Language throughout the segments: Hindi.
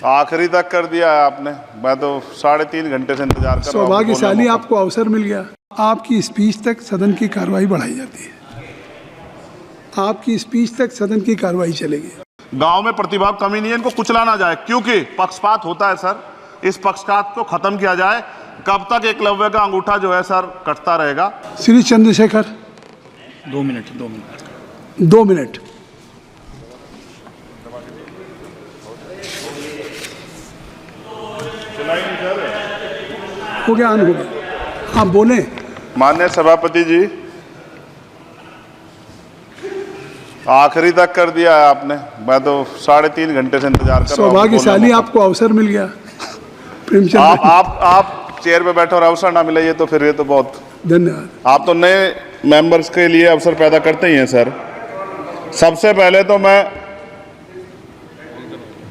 आखिरी तक कर दिया है आपने। मैं तो 3.5 घंटे से इंतजार कर रहा हूँ। सौभाग्यशाली आपको अवसर मिल गया। आपकी स्पीच तक सदन की कार्रवाई बढ़ाई जाती है। आपकी स्पीच तक सदन की कार्रवाई चलेगी। गांव में प्रतिभा कमी नहीं है, इनको कुचला ना जाए, क्योंकि पक्षपात होता है सर। इस पक्षपात को खत्म किया जाए। कब तक एकलव्य का अंगूठा जो है सर कटता रहेगा? Shri Chandrashekhar 2 minute 2 minute. हो गया, ऑन हो गया। आप बोले। माननीय सभापति जी, आखिरी तक कर दिया है आपने। मैं तो 3.5 घंटे से इंतजार कर रहा हूँ। सौभाग्यशाली आपको अवसर मिल गया। प्रेमचंद आप चेयर पे बैठे और अवसर ना मिले, ये तो फिर ये तो बहुत धन्यवाद। आप तो नए मेंबर्स के लिए अवसर पैदा करते ही हैं सर। सबसे पहले तो मैं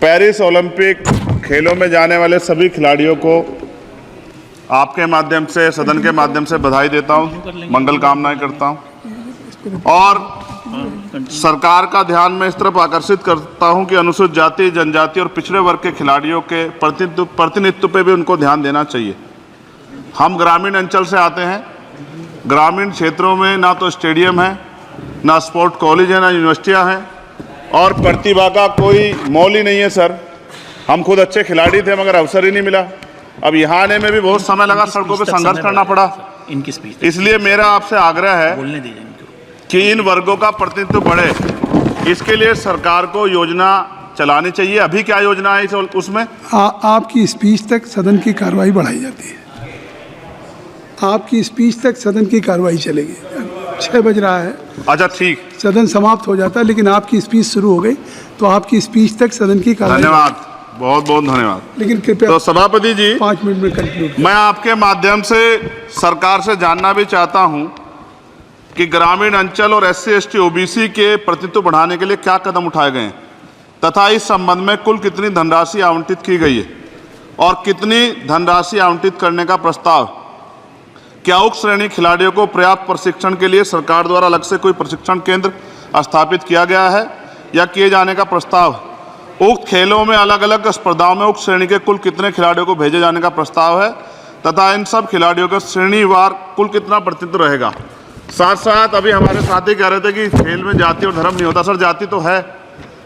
पेरिस ओलंपिक खेलों में जाने वाले सभी खिलाड़ियों को आपके माध्यम से, सदन के माध्यम से बधाई देता हूं, मंगल कामनाएं करता हूं और सरकार का ध्यान में इस तरफ आकर्षित करता हूं कि अनुसूचित जाति, जनजाति और पिछड़े वर्ग के खिलाड़ियों के प्रतिनिधित्व पे भी उनको ध्यान देना चाहिए। हम ग्रामीण अंचल से आते हैं। ग्रामीण क्षेत्रों में ना तो स्टेडियम है, ना स्पोर्ट कॉलेज है, ना यूनिवर्सिटियां हैं और प्रतिभा का कोई मोल ही नहीं है सर। हम खुद अच्छे खिलाड़ी थे मगर अवसर ही नहीं मिला। अब यहाँ आने में भी बहुत समय लगा, सड़कों पे संघर्ष करना पड़ा। इनकी स्पीच इसलिए मेरा आपसे आग्रह है बोलने दीजिए कि इन वर्गों का प्रतिनिधित्व बढ़े। इसके लिए सरकार को योजना चलानी चाहिए। अभी क्या योजना है उसमें? आपकी स्पीच तक सदन की कार्रवाई बढ़ाई जाती है। आपकी स्पीच तक सदन की कार्रवाई चलेगी। 6 बज रहा है। अच्छा ठीक, सदन समाप्त हो जाता है, लेकिन आपकी स्पीच शुरू हो गई तो आपकी स्पीच तक सदन की कार्रवाई। धन्यवाद, बहुत बहुत धन्यवाद। लेकिन कृपया तो सभापति जी 5 मिनट में कंक्लूड। मैं आपके माध्यम से सरकार से जानना भी चाहता हूं कि ग्रामीण अंचल और SC ST OBC के प्रतिनिधित्व बढ़ाने के लिए क्या कदम उठाए गए हैं तथा इस संबंध में कुल कितनी धनराशि आवंटित की गई है और कितनी धनराशि आवंटित करने का प्रस्ताव। क्या उक्त श्रेणी खिलाड़ियों को पर्याप्त प्रशिक्षण के लिए सरकार द्वारा अलग से कोई प्रशिक्षण केंद्र स्थापित किया गया है या किए जाने का प्रस्ताव। उक्त खेलों में अलग अलग स्पर्धाओं में उक्त श्रेणी के कुल कितने खिलाड़ियों को भेजे जाने का प्रस्ताव है तथा इन सब खिलाड़ियों का श्रेणीवार कुल कितना प्रतिनिधित्व रहेगा। साथ साथ अभी हमारे साथी कह रहे थे कि खेल में जाति और धर्म नहीं होता। सर जाति तो है।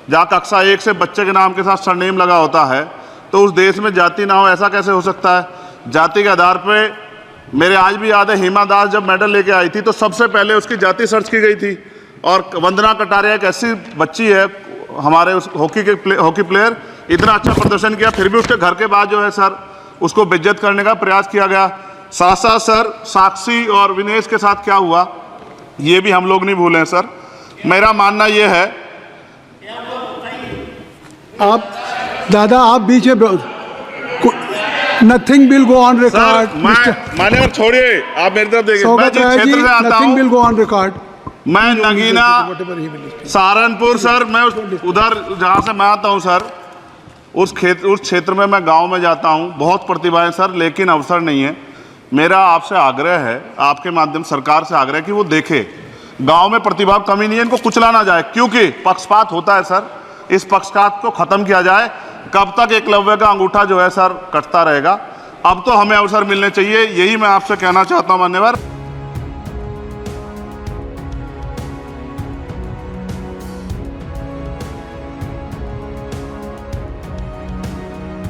जहाँ कक्षा 1 से बच्चे के नाम के साथ सरनेम लगा होता है तो उस देश में जाति ना हो, ऐसा कैसे हो सकता है? जाति के आधार पे मेरे आज भी याद है, हिमा दास जब मेडल लेके आई थी तो सबसे पहले उसकी जाति सर्च की गई थी। और वंदना कटारिया एक ऐसी बच्ची है हमारे उस हॉकी प्लेयर, इतना अच्छा प्रदर्शन किया, फिर भी उसके घर के बाद जो है सर उसको बेइज्जत करने का प्रयास किया गया। साथ साथ सर साक्षी और विनेश के साथ क्या हुआ ये भी हम लोग नहीं भूले हैं सर। मेरा मानना ये है। आप दादा आप बीच में nothing will go on record. मान्यवर छोड़िए, आप मेरी तरफ देखिए। मैं जिस क्षेत्र से आता हूं, विल गो ऑन रिकॉर्ड। मैं नगीना सहारनपुर सर, मैं उधर जहाँ से मैं आता हूँ सर उस क्षेत्र में मैं गांव में जाता हूँ। बहुत प्रतिभाएं सर, लेकिन अवसर नहीं है। मेरा आपसे आग्रह है, आपके माध्यम सरकार से आग्रह है कि वो देखे गांव में प्रतिभा कमी नहीं है, इनको कुचला ना जाए, क्योंकि पक्षपात होता है सर। इस पक्षपात को खत्म किया जाए। कब तक एकलव्य का अंगूठा जो है सर कटता रहेगा? अब तो हमें अवसर मिलने चाहिए, यही मैं आपसे कहना चाहता हूं मान्यवर।